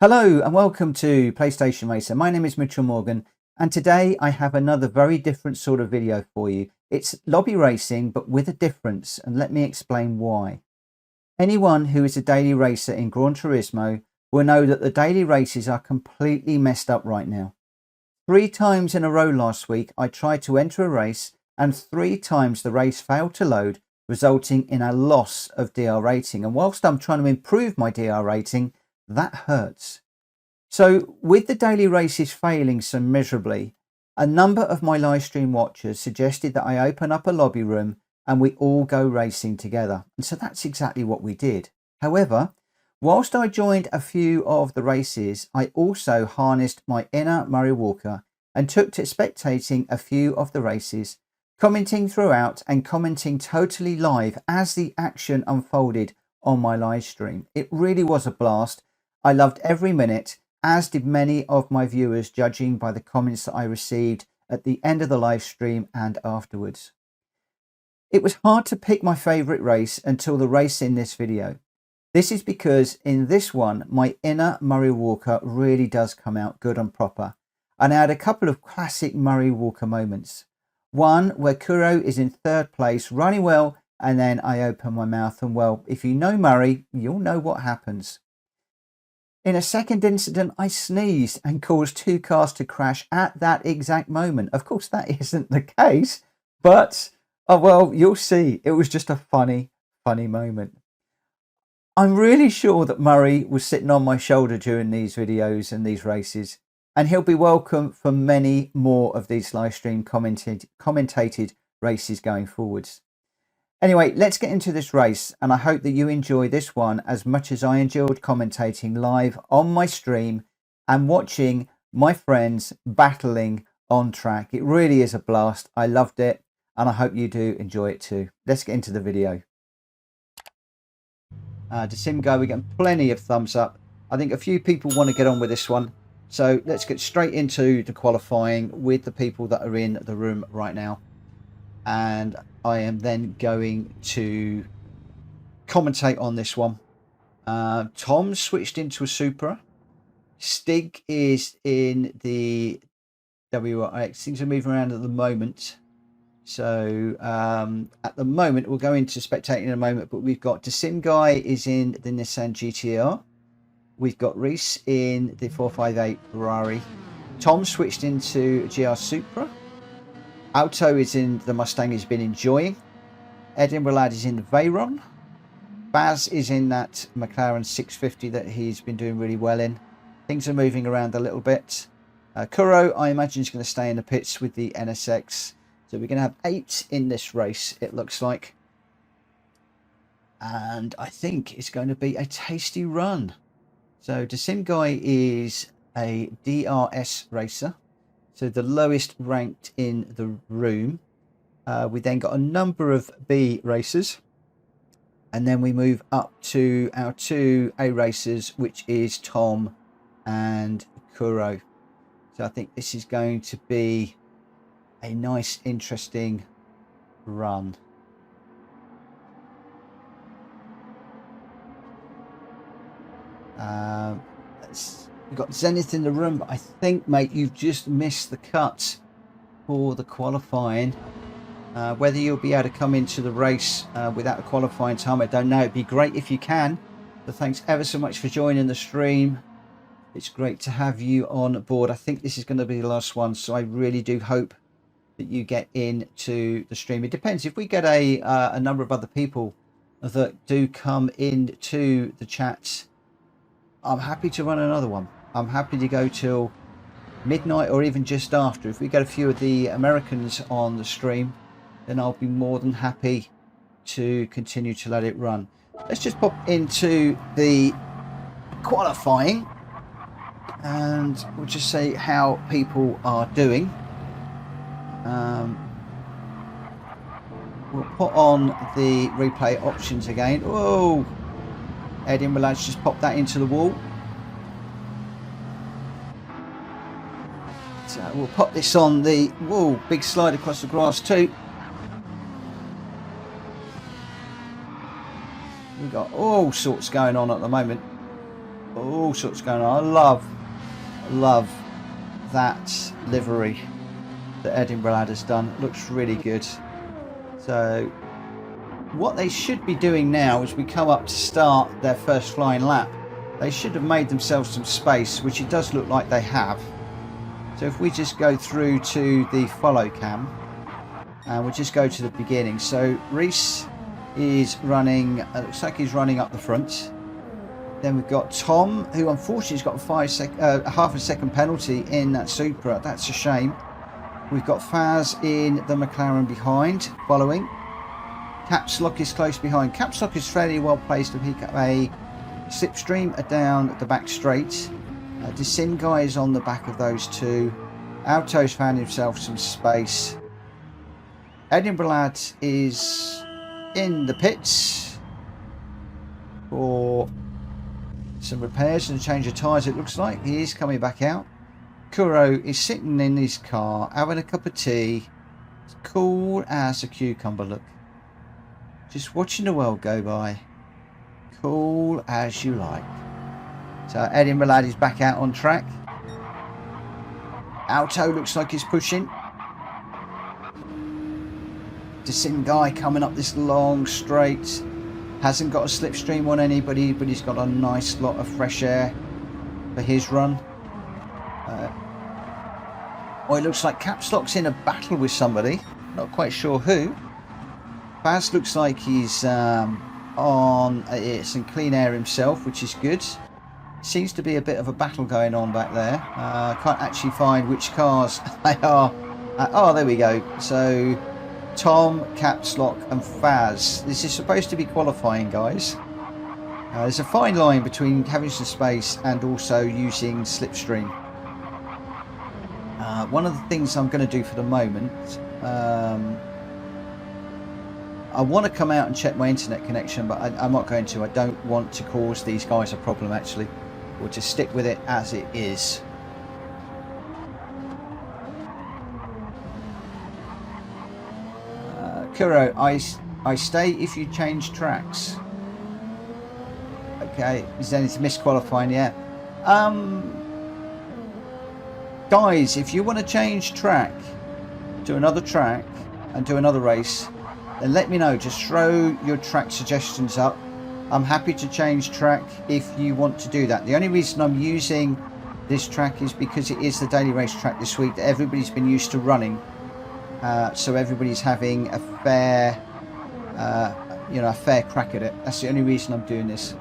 Hello and welcome to PlayStation Racer. My name is Mitchell Morgan and today I have another very different sort of video for you. It's lobby racing but with a difference, and let me explain why. Anyone who is a daily racer in Gran Turismo will know that the daily races are completely messed up right now. 3 times in a row last week I tried to enter a race and 3 times the race failed to load, resulting in a loss of DR rating. And whilst I'm trying to improve my DR rating, that hurts. So with the daily races failing so miserably, a number of my live stream watchers suggested that I open up a lobby room and we all go racing together. And so that's exactly what we did. However, whilst I joined a few of the races, I also harnessed my inner Murray Walker and took to spectating a few of the races, commenting throughout and commenting totally live as the action unfolded on my live stream. It really was a blast. I loved every minute, as did many of my viewers, judging by the comments that I received at the end of the live stream and afterwards. It was hard to pick my favourite race until the race in this video. This is because in this one, my inner Murray Walker really does come out good and proper. And I had a couple of classic Murray Walker moments. One where Kuro is in 3rd place, running well, and then I open my mouth and, well, if you know Murray, you'll know what happens. In a second incident, I sneezed and caused 2 cars to crash at that exact moment. Of course, that isn't the case, but, oh well, you'll see. It was just a funny moment. I'm really sure that Murray was sitting on my shoulder during these videos and these races, and he'll be welcome for many more of these live stream commentated races going forwards. Anyway, let's get into this race, and I hope that you enjoy this one as much as I enjoyed commentating live on my stream and watching my friends battling on track. It really is a blast. I loved it, and I hope you do enjoy it too. Let's get into the video. To sim go, we're getting plenty of thumbs up. I think a few people want to get on with this one, so let's get straight into the qualifying with the people that are in the room right now. And I am then going to commentate on this one. Tom switched into a Supra. Stig is in the WRX. Things are moving around at the moment. So at the moment, we'll go into spectating in a moment, but we've got Sim Guy is in the Nissan GTR. We've got Reese in the 458 Ferrari. Tom switched into GR Supra. Auto is in the Mustang he's been enjoying. Edinburgh Lad is in the Veyron. Baz is in that McLaren 650 that he's been doing really well in. Things are moving around a little bit. Kuro, I imagine, is going to stay in the pits with the NSX. So we're going to have 8 in this race, it looks like. And I think it's going to be a tasty run. So Sim Guy is a DRS racer. So the lowest ranked in the room. We then got a number of B racers. And then we move up to our 2 A racers, which is Tom and Kuro. So I think this is going to be a nice, interesting run. We've got Zenith in the room, but I think, mate, you've just missed the cut for the qualifying. Whether you'll be able to come into the race without a qualifying time, I don't know. It'd be great if you can. So thanks ever so much for joining the stream. It's great to have you on board. I think this is going to be the last one, so I really do hope that you get into the stream. It depends. If we get a number of other people that do come into the chat, I'm happy to run another one. I'm happy to go till midnight or even just after. If we get a few of the Americans on the stream, then I'll be more than happy to continue to let it run. Let's just pop into the qualifying and we'll just see how people are doing. We'll put on the replay options again. Whoa! Edinburgh Lads just popped that into the wall. So we'll pop this on the, whoa, big slide across the grass too. We've got all sorts going on at the moment. All sorts going on. I love that livery that Edinburgh Lad has done. It looks really good. So what they should be doing now as we come up to start their first flying lap, they should have made themselves some space, which it does look like they have. So if we just go through to the follow cam and we'll just go to the beginning. So Reese is running, looks like he's running up the front. Then we've got Tom, who unfortunately has got a half a second penalty in that Supra. That's a shame. We've got Faz in the McLaren behind, following. Caps Lock is close behind. Caps Lock is fairly well placed to pick up a slipstream down the back straight. Desim guy is on the back of those two. Alto's found himself some space. Edinburgh Lad is in the pits for some repairs and a change of tyres, it looks like. He is coming back out. Kuro is sitting in his car having a cup of tea. It's cool as a cucumber, look. Just watching the world go by. Cool as you like. So Edinburgh Lad is back out on track. Alto looks like he's pushing. Desim guy coming up this long straight. Hasn't got a slipstream on anybody, but he's got a nice lot of fresh air for his run. It looks like Caps Lock's in a battle with somebody. Not quite sure who. Baz looks like he's on some clean air himself, which is good. Seems to be a bit of a battle going on back there. Can't actually find which cars they are. Oh, there we go. So Tom, Caps Lock and Faz. This is supposed to be qualifying, guys. There's a fine line between having some space and also using slipstream. One of the things I'm going to do for the moment, I want to come out and check my internet connection, but I'm not going to. I don't want to cause these guys a problem, actually. We'll just stick with it as it is. Kuro, I stay if you change tracks. Okay, is there anything misqualifying yet? Guys, if you want to change track, do another track and do another race, then let me know. Just throw your track suggestions up. I'm happy to change track if you want to do that. The only reason I'm using this track is because it is the daily race track this week that everybody's been used to running. So everybody's having a fair, a fair crack at it. That's the only reason I'm doing this.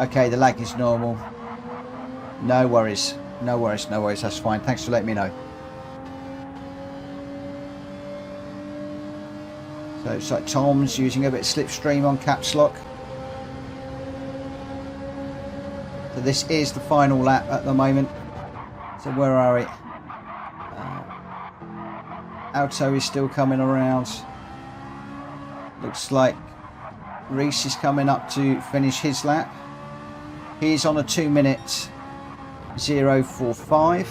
Okay, the lag is normal. No worries. No worries, no worries. That's fine. Thanks for letting me know. So it's like Tom's using a bit of slipstream on Caps Lock. So this is the final lap at the moment. So where are we? Alto is still coming around. Looks like Reese is coming up to finish his lap. He's on a 2-minute 0.45.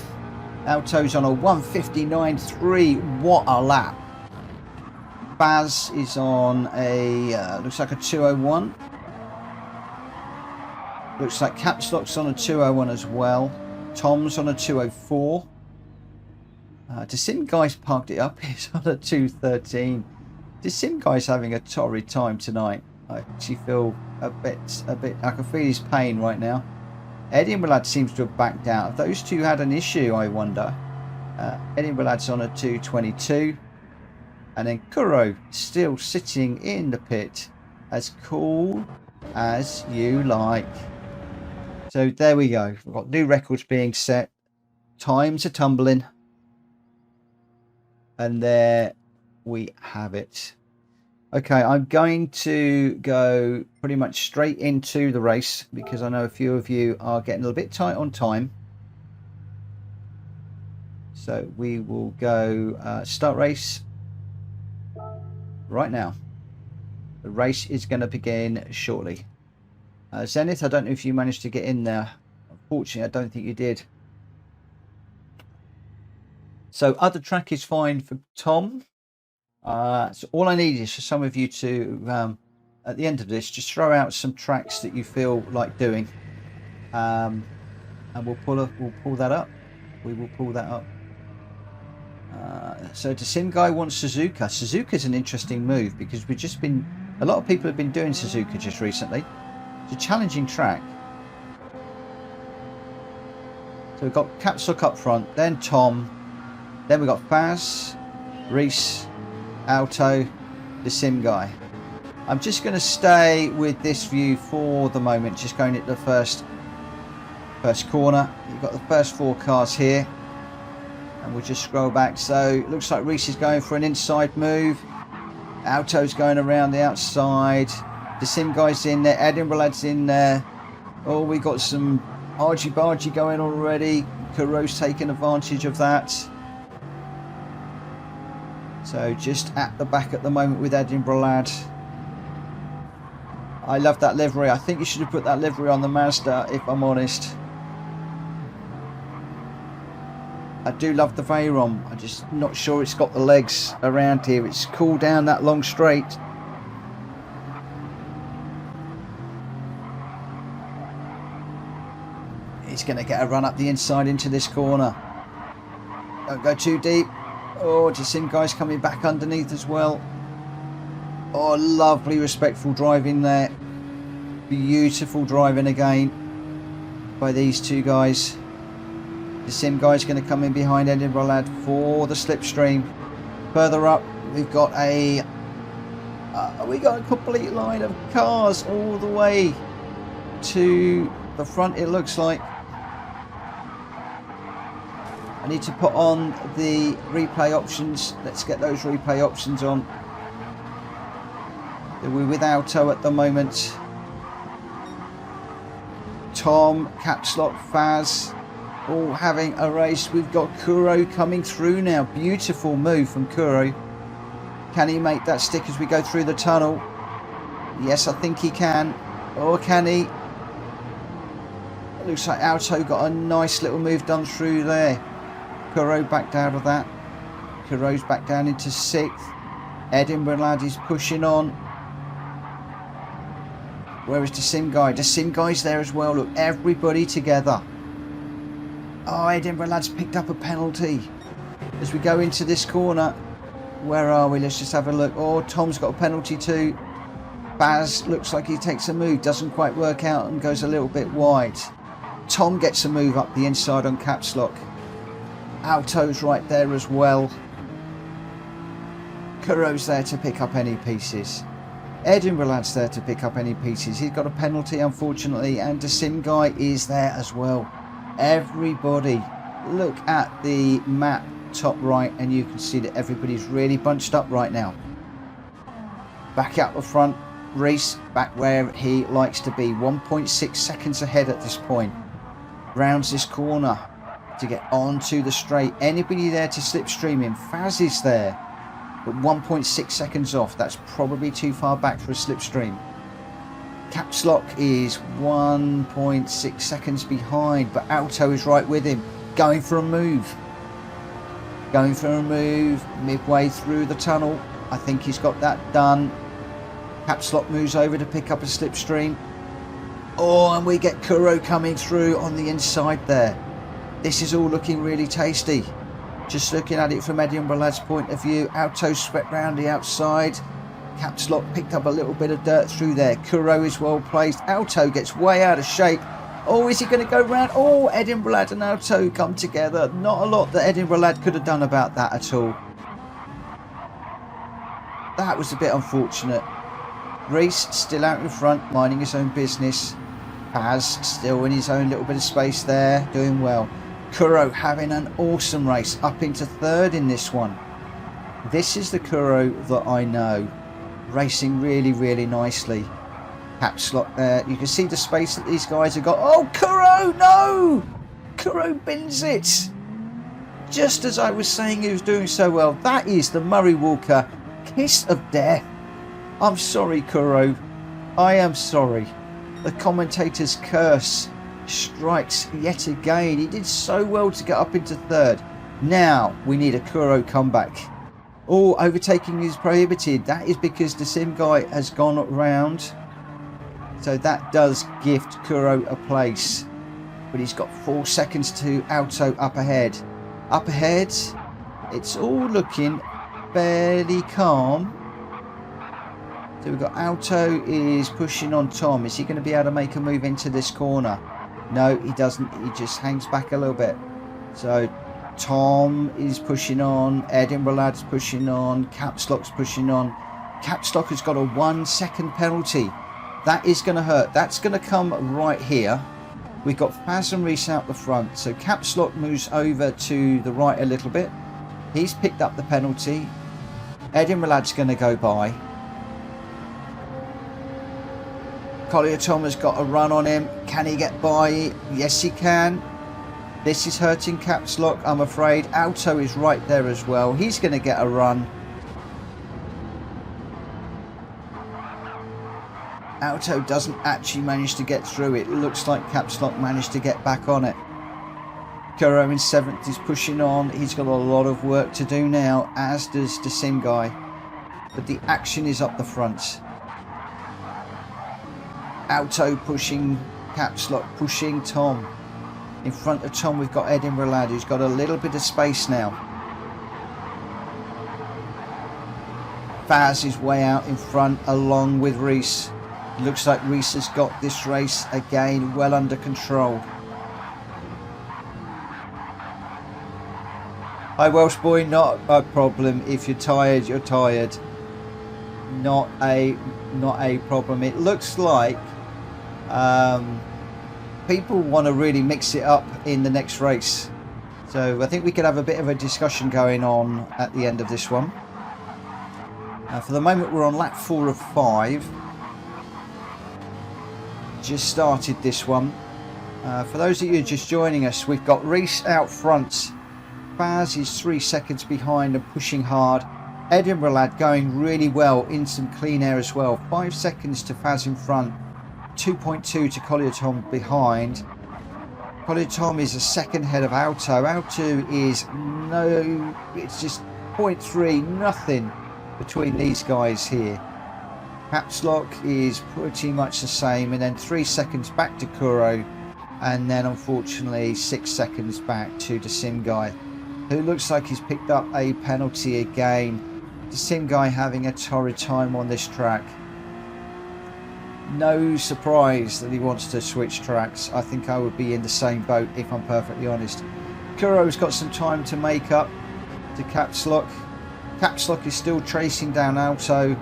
Alto's on a 1:59.3. What a lap. Baz is on a looks like a 2:01. Looks like Caps Lock's on a 2:01 as well. Tom's on a 2:04. Desim guy's parked it up. He's on a 2:13. Desim guy's having a torrid time tonight. I actually feel a bit. I can feel his pain right now. Edinburgh Lad seems to have backed out. If those two had an issue, I wonder. Edinburgh Lad's on a 2:22. And then Kuro still sitting in the pit, as cool as you like. So there we go. We've got new records being set. Times are tumbling. And there we have it. Okay, I'm going to go pretty much straight into the race because I know a few of you are getting a little bit tight on time. So we will go start race right now. The race is going to begin shortly. Zenith, I don't know if you managed to get in there. Unfortunately, I don't think you did. So other track is fine for Tom. So all I need is for some of you to at the end of this, just throw out some tracks that you feel like doing, and we'll pull that up. We will pull that up. So the sim guy wants Suzuka. Suzuka's an interesting move because a lot of people have been doing Suzuka just recently. It's a challenging track. So we've got Caps Lock up front, then Tom, then we've got Faz, Reese, Alto, the sim guy. I'm just going to stay with this view for the moment, just going at the first corner. You've got the first 4 cars here, and we'll just scroll back. So it looks like Reese is going for an inside move, Alto's going around the outside, the sim guy's in there, Edinburgh lad's in there. Oh, we got some argy-bargy going already. Kuro's taking advantage of that. So just at the back at the moment with Edinburgh lad. I love that livery. I think you should have put that livery on the Mazda, if I'm honest. I do love the Veyron. I'm just not sure it's got the legs around here. It's cooled down that long straight. He's going to get a run up the inside into this corner. Don't go too deep. Oh, the sim guy's coming back underneath as well. Oh, lovely respectful driving there. Beautiful driving again by these 2 guys. The sim guy's going to come in behind Edinburgh lad for the slipstream. Further up, we've got a complete line of cars all the way to the front, it looks like. I need to put on the replay options. Let's get those replay options on. We're with Alto at the moment. Tom, Caps Lock, Faz, all having a race. We've got Kuro coming through now. Beautiful move from Kuro. Can he make that stick as we go through the tunnel? Yes, I think he can. Or can he? It looks like Alto got a nice little move done through there. Kuro backed out of that. Kuro's back down into 6th. Edinburgh lad is pushing on. Where is the sim guy? The sim guy's there as well. Look, everybody together. Oh, Edinburgh lad's picked up a penalty. As we go into this corner. Where are we? Let's just have a look. Oh, Tom's got a penalty too. Baz looks like he takes a move. Doesn't quite work out and goes a little bit wide. Tom gets a move up the inside on Caps Lock. Alto's right there as well. Kuro's there to pick up any pieces. Edinburgh lad's there to pick up any pieces. He's got a penalty, unfortunately, and the sim guy is there as well. Everybody, look at the map top right, and you can see that everybody's really bunched up right now. Back out the front, Reese back where he likes to be. 1.6 seconds ahead at this point. Rounds this corner to get onto the straight. Anybody there to slipstream him? Faz is there. But 1.6 seconds off. That's probably too far back for a slipstream. Caps Lock is 1.6 seconds behind, but Alto is right with him. Going for a move. Going for a move midway through the tunnel. I think he's got that done. Caps Lock moves over to pick up a slipstream. Oh, and we get Kuro coming through on the inside there. This is all looking really tasty. Just looking at it from Edinburgh lad's point of view. Alto swept round the outside. Caps Lock picked up a little bit of dirt through there. Kuro is well placed. Alto gets way out of shape. Oh, is he going to go round? Oh, Edinburgh lad and Alto come together. Not a lot that Edinburgh lad could have done about that at all. That was a bit unfortunate. Reese still out in front, minding his own business. Paz still in his own little bit of space there, doing well. Kuro having an awesome race, up into 3rd in this one. This is the Kuro that I know, racing really, really nicely. Caps Lock there. You can see the space that these guys have got. Oh, Kuro, no! Kuro bins it. Just as I was saying he was doing so well. That is the Murray Walker kiss of death. I'm sorry, Kuro. I am sorry. The commentator's curse strikes yet again. He did so well to get up into 3rd. Now we need a Kuro comeback. Oh, overtaking is prohibited. That is because the sim guy has gone around. So that does gift Kuro a place. But he's got 4 seconds to Auto up ahead. Up ahead, it's all looking fairly calm. So we've got Auto is pushing on Tom. Is he going to be able to make a move into this corner? No, he doesn't. He just hangs back a little bit. So Tom is pushing on. Edinburgh Lad's pushing on. Caps Lock's pushing on. Caps Lock has got a 1 second penalty. That is going to hurt. That's going to come right here. We've got Faz and Reese out the front. So Caps Lock moves over to the right a little bit. He's picked up the penalty. Edinburgh Lad's going to go by. Collier Tom has got a run on him. Can he get by? Yes, he can. This is hurting Caps Lock, I'm afraid. Auto is right there as well. He's going to get a run. Auto doesn't actually manage to get through it. It looks like Caps Lock managed to get back on it. Kuro in 7th is pushing on. He's got a lot of work to do now, as does the sim guy. But the action is up the front. Auto pushing Caps Lock, pushing Tom. In front of Tom we've got Edinburgh Lad, who's got a little bit of space now. Faz is way out in front along with Reese. Looks like Reese has got this race again well under control. Hi Welsh boy, not a problem. If you're tired, you're tired. Not a problem. It looks like people want to really mix it up in the next race. So I think we could have a bit of a discussion going on at the end of this one. For the moment we're on lap 4 of 5. Just started this one. For those of you just joining us, we've got Reese out front. Faz is 3 seconds behind and pushing hard. Edinburgh Lad going really well in some clean air as well. 5 seconds to Faz in front. 2.2 to Collier Tom behind. Collier Tom is a second ahead of Auto. Auto is it's just 0.3, nothing between these guys here. Caps Lock is pretty much the same, and then 3 seconds back to Kuro, and then unfortunately 6 seconds back to the sim guy, who looks like he's picked up a penalty again. The sim guy having a torrid time on this track. No surprise that he wants to switch tracks. I think I would be in the same boat if I'm perfectly honest. Kuro's got some time to make up to Caps Lock. Caps Lock is still chasing down Auto.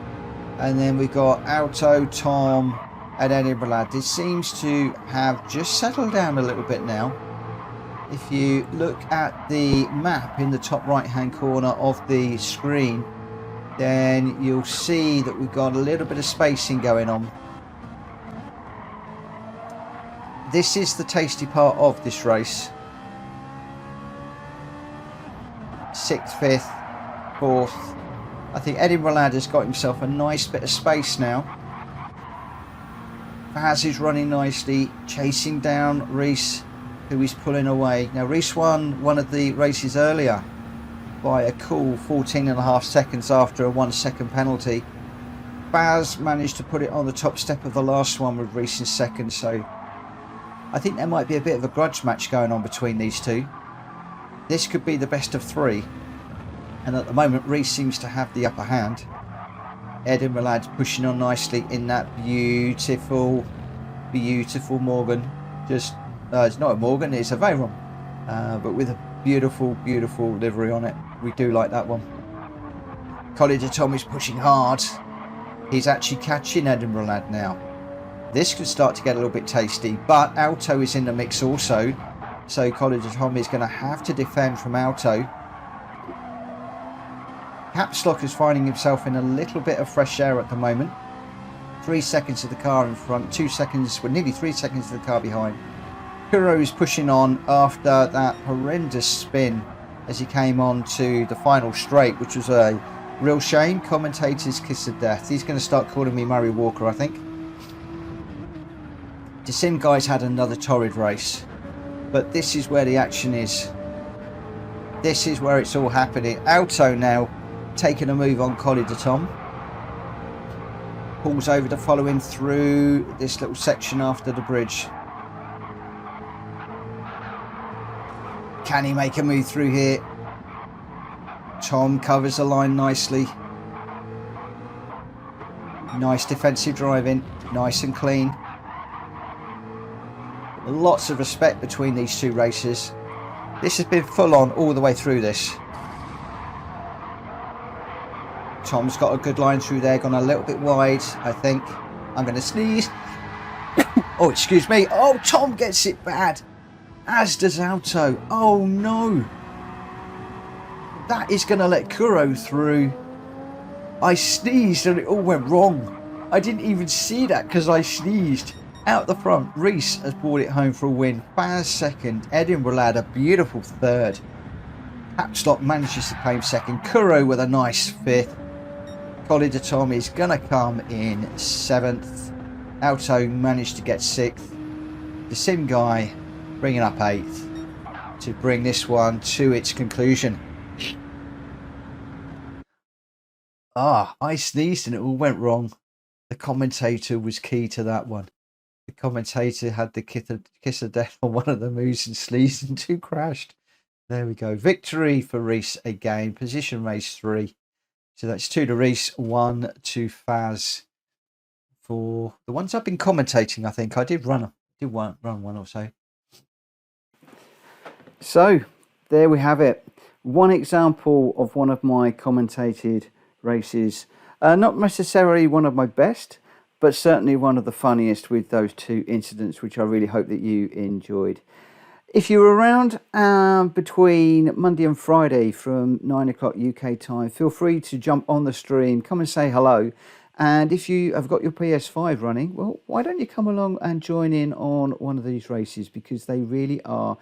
And then we've got Auto, Tom and Edinburgh Lad. This seems to have just settled down a little bit now. If you look at the map in the top right hand corner of the screen, then you'll see that we've got a little bit of spacing going on. This is the tasty part of this race. 6th, 5th, 4th. I think Edinburgh Lad has got himself a nice bit of space now. Faz is running nicely, chasing down Reese, who is pulling away. Now Reese won one of the races earlier by a cool 14.5 seconds after a 1 second penalty. Faz managed to put it on the top step of the last one with Reese in second, so I think there might be a bit of a grudge match going on between these two. This could be the best of 3. And at the moment, Reese seems to have the upper hand. Edinburgh Lad's pushing on nicely in that beautiful Morgan. Just, it's not a Morgan, it's a Veyron. But with a beautiful livery on it. We do like that one. Collier Tom is pushing hard. He's actually catching Edinburgh Lad now. This could start to get a little bit tasty, but Auto is in the mix also. So Collier Tom is going to have to defend from Auto. Caps Lock is finding himself in a little bit of fresh air at the moment. 3 seconds of the car in front, 2 seconds, well, nearly 3 seconds of the car behind. Kuro is pushing on after that horrendous spin as he came on to the final straight, which was a real shame. Commentator's kiss of death. He's going to start calling me Murray Walker, I think. The sim guys had another torrid race, but this is where the action is. This is where it's all happening. Auto now taking a move on Tom. Pulls over to follow him through this little section after the bridge. Can he make a move through here? Tom covers the line nicely. Nice defensive driving, nice and clean. Lots of respect between these two racers. This has been full on all the way through this. Tom's got a good line through there, gone a little bit wide, I think. I'm going to sneeze. Oh, excuse me. Oh, Tom gets it bad. As does Alto. Oh, no. That is going to let Kuro through. I sneezed and it all went wrong. I didn't even see that because I sneezed. Out the front, Reese has brought it home for a win. Faz second. Edinburgh Lad a beautiful third. Capstock manages to claim second. Kuro with a nice fifth. Colin de Tom is going to come in 7th. Alto managed to get 6th. The Sim guy bringing up 8th to bring this one to its conclusion. I sneezed and it all went wrong. The commentator was key to that one. The commentator had the kiss of death on one of the moves and sneezed and 2 crashed. There we go. Victory for Reese again. Position race 3. So that's 2 to Reese, 1 to Faz. For the ones I've been commentating, I think I did run one or so. So there we have it. One example of one of my commentated races. Not necessarily one of my best, but certainly one of the funniest with those 2 incidents, which I really hope that you enjoyed. If you were around between Monday and Friday from 9 o'clock UK time, feel free to jump on the stream, come and say hello. And if you have got your PS5 running, well, why don't you come along and join in on one of these races, because they really are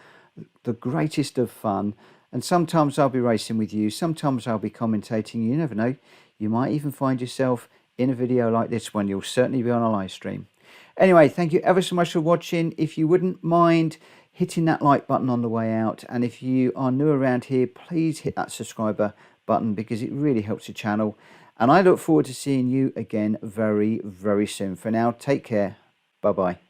the greatest of fun. And sometimes I'll be racing with you, sometimes I'll be commentating, you never know. You might even find yourself in a video like this one. You'll certainly be on a live stream. Anyway, thank you ever so much for watching. If you wouldn't mind hitting that like button on the way out, and if you are new around here, please hit that subscriber button because it really helps the channel. And I look forward to seeing you again very, very soon. For now, take care. Bye-bye.